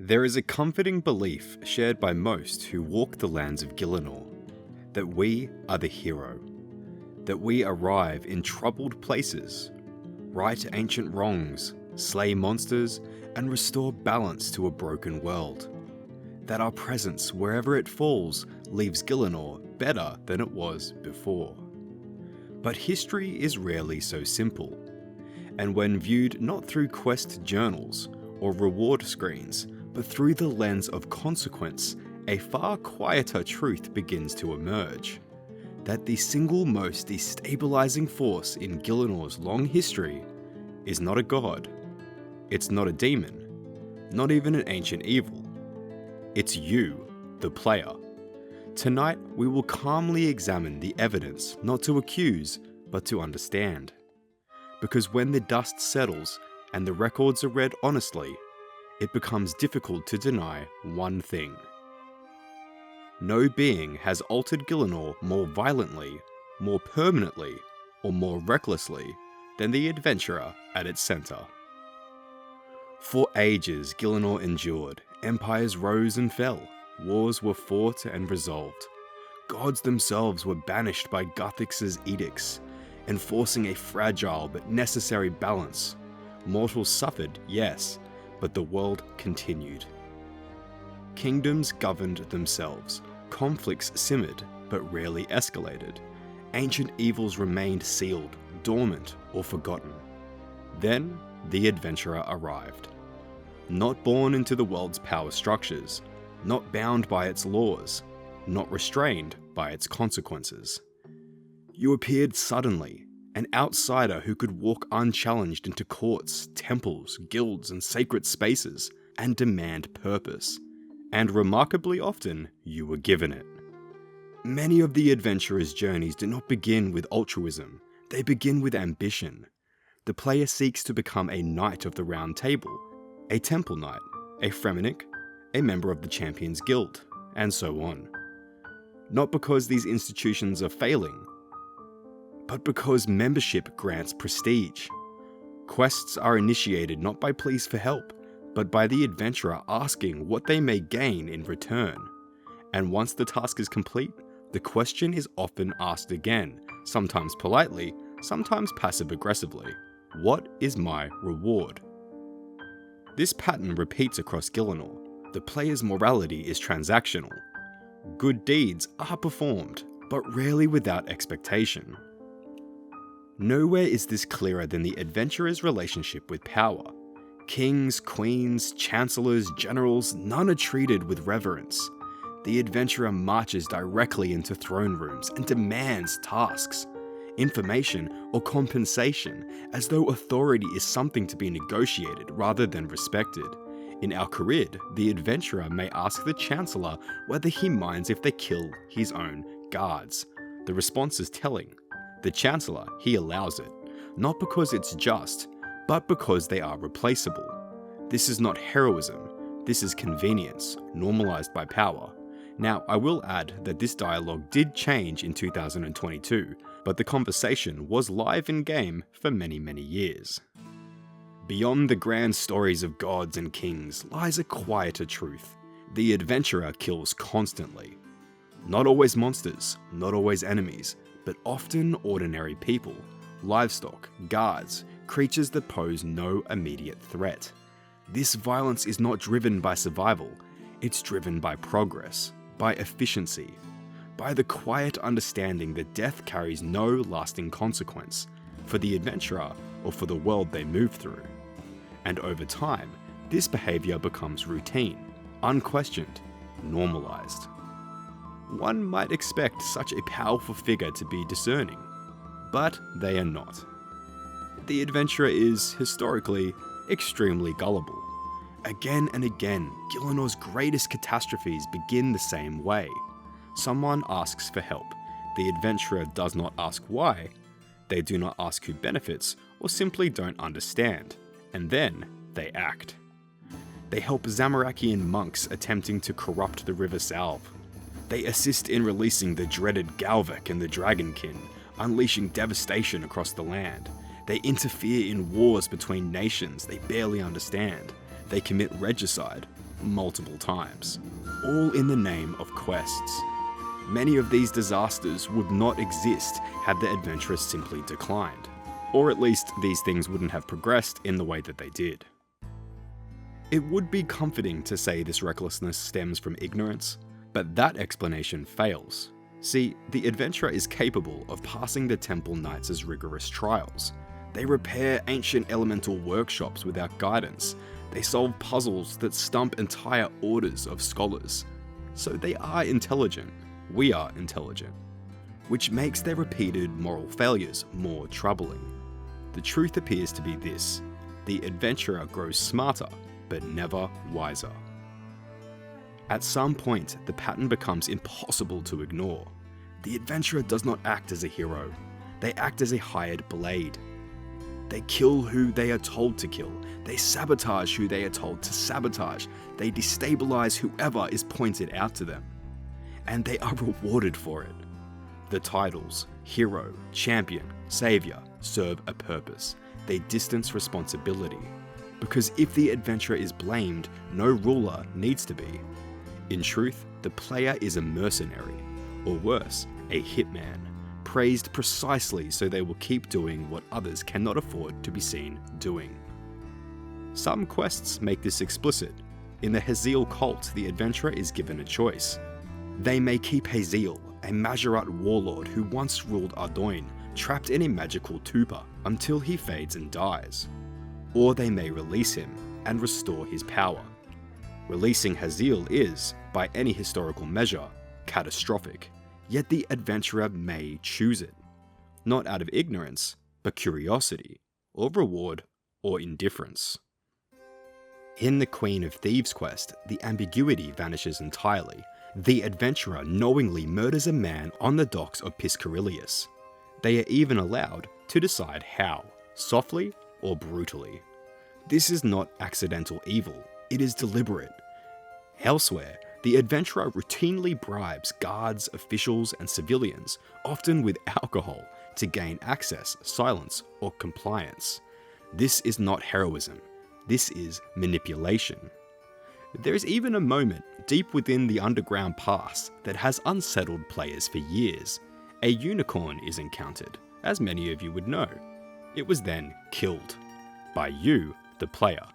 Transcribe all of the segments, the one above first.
There is a comforting belief shared by most who walk the lands of Gielinor, that we are the hero, that we arrive in troubled places, right ancient wrongs, slay monsters, and restore balance to a broken world, that our presence wherever it falls leaves Gielinor better than it was before. But history is rarely so simple, and when viewed not through quest journals or reward screens, but through the lens of consequence, a far quieter truth begins to emerge. That the single most destabilizing force in Gielinor's long history is not a god, it's not a demon, not even an ancient evil. It's you, the player. Tonight we will calmly examine the evidence not to accuse, but to understand. Because when the dust settles and the records are read honestly, it becomes difficult to deny one thing. No being has altered Gielinor more violently, more permanently, or more recklessly than the adventurer at its center. For ages Gielinor endured, empires rose and fell, wars were fought and resolved. Gods themselves were banished by Guthix's edicts, enforcing a fragile but necessary balance. Mortals suffered, yes, but the world continued. Kingdoms governed themselves, conflicts simmered but rarely escalated. Ancient evils remained sealed, dormant, or forgotten. Then the adventurer arrived. Not born into the world's power structures, not bound by its laws, not restrained by its consequences. You appeared suddenly, an outsider who could walk unchallenged into courts, temples, guilds, and sacred spaces, and demand purpose. And remarkably often, you were given it. Many of the adventurer's journeys do not begin with altruism, they begin with ambition. The player seeks to become a knight of the Round Table, a temple knight, a Fremennik, a member of the Champions Guild, and so on. Not because these institutions are failing, but because membership grants prestige. Quests are initiated not by pleas for help, but by the adventurer asking what they may gain in return. And once the task is complete, the question is often asked again, sometimes politely, sometimes passive-aggressively. What is my reward? This pattern repeats across Gielinor. The player's morality is transactional. Good deeds are performed, but rarely without expectation. Nowhere is this clearer than the adventurer's relationship with power. Kings, queens, chancellors, generals, none are treated with reverence. The adventurer marches directly into throne rooms and demands tasks, information, or compensation, as though authority is something to be negotiated rather than respected. In Al-Kharid, the adventurer may ask the Chancellor whether he minds if they kill his own guards. The response is telling. The Chancellor, he allows it, not because it's just, but because they are replaceable. This is not heroism, this is convenience, normalized by power. Now, I will add that this dialogue did change in 2022, but the conversation was live in-game for many, many years. Beyond the grand stories of gods and kings lies a quieter truth. The adventurer kills constantly. Not always monsters, not always enemies, but often ordinary people, livestock, guards, creatures that pose no immediate threat. This violence is not driven by survival, it's driven by progress, by efficiency, by the quiet understanding that death carries no lasting consequence for the adventurer or for the world they move through. And over time, this behavior becomes routine, unquestioned, normalized. One might expect such a powerful figure to be discerning, but they are not. The adventurer is, historically, extremely gullible. Again and again, Gielinor's greatest catastrophes begin the same way. Someone asks for help. The adventurer does not ask why. They do not ask who benefits, or simply don't understand. And then, they act. They help Zamarakian monks attempting to corrupt the River Salve. They assist in releasing the dreaded Galvek and the Dragonkin, unleashing devastation across the land. They interfere in wars between nations they barely understand. They commit regicide, multiple times, all in the name of quests. Many of these disasters would not exist had the adventurers simply declined, or at least these things wouldn't have progressed in the way that they did. It would be comforting to say this recklessness stems from ignorance, but that explanation fails. See, the adventurer is capable of passing the Temple Knights' rigorous trials. They repair ancient elemental workshops without guidance. They solve puzzles that stump entire orders of scholars. So they are intelligent. We are intelligent. Which makes their repeated moral failures more troubling. The truth appears to be this: the adventurer grows smarter, but never wiser. At some point, the pattern becomes impossible to ignore. The adventurer does not act as a hero. They act as a hired blade. They kill who they are told to kill. They sabotage who they are told to sabotage. They destabilize whoever is pointed out to them. And they are rewarded for it. The titles, hero, champion, savior, serve a purpose. They distance responsibility. Because if the adventurer is blamed, no ruler needs to be. In truth, the player is a mercenary, or worse, a hitman, praised precisely so they will keep doing what others cannot afford to be seen doing. Some quests make this explicit. In the Haziel cult, the adventurer is given a choice. They may keep Haziel, a Majorat warlord who once ruled Ardoin, trapped in a magical tuba until he fades and dies. Or they may release him and restore his power. Releasing Haziel is, by any historical measure, catastrophic, yet the adventurer may choose it. Not out of ignorance, but curiosity, or reward, or indifference. In the Queen of Thieves quest, the ambiguity vanishes entirely. The adventurer knowingly murders a man on the docks of Piscarilius. They are even allowed to decide how, softly or brutally. This is not accidental evil, it is deliberate. Elsewhere, the adventurer routinely bribes guards, officials, and civilians, often with alcohol, to gain access, silence, or compliance. This is not heroism, this is manipulation. There is even a moment deep within the underground pass that has unsettled players for years. A unicorn is encountered, as many of you would know. It was then killed. By you, the player.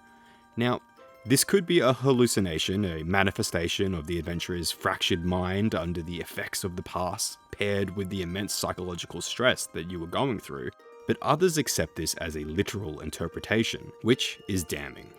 Now, this could be a hallucination, a manifestation of the adventurer's fractured mind under the effects of the past, paired with the immense psychological stress that you were going through, but others accept this as a literal interpretation, which is damning.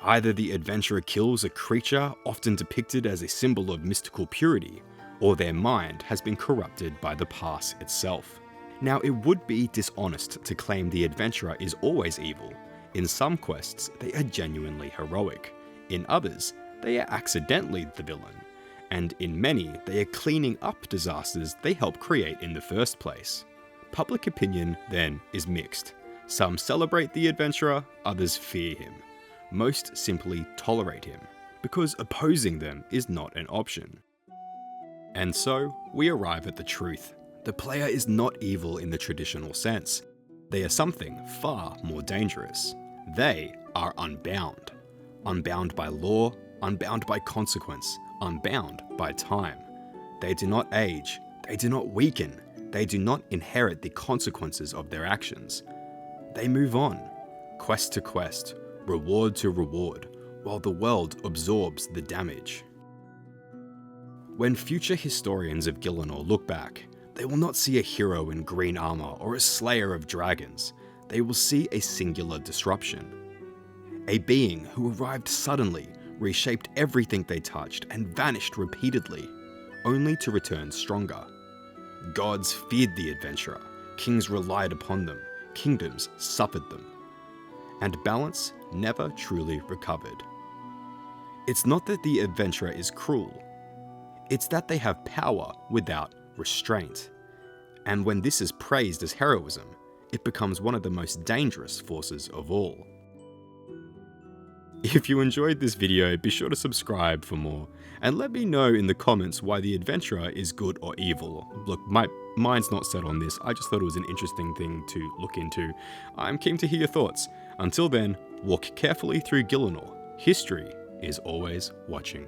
Either the adventurer kills a creature often depicted as a symbol of mystical purity, or their mind has been corrupted by the past itself. Now, it would be dishonest to claim the adventurer is always evil. In some quests, they are genuinely heroic. In others, they are accidentally the villain. And in many, they are cleaning up disasters they helped create in the first place. Public opinion, then, is mixed. Some celebrate the adventurer, others fear him. Most simply tolerate him, because opposing them is not an option. And so, we arrive at the truth. The player is not evil in the traditional sense. They are something far more dangerous. They are unbound. Unbound by law, unbound by consequence, unbound by time. They do not age, they do not weaken, they do not inherit the consequences of their actions. They move on, quest to quest, reward to reward, while the world absorbs the damage. When future historians of Gillinor look back, they will not see a hero in green armor or a slayer of dragons. They will see a singular disruption. A being who arrived suddenly, reshaped everything they touched, and vanished repeatedly, only to return stronger. Gods feared the adventurer, kings relied upon them, kingdoms suffered them. And balance never truly recovered. It's not that the adventurer is cruel, it's that they have power without restraint. And when this is praised as heroism, it becomes one of the most dangerous forces of all. If you enjoyed this video, be sure to subscribe for more, and let me know in the comments why the adventurer is good or evil. Look, my mind's not set on this, I just thought it was an interesting thing to look into. I'm keen to hear your thoughts. Until then, walk carefully through Gillinor. History is always watching.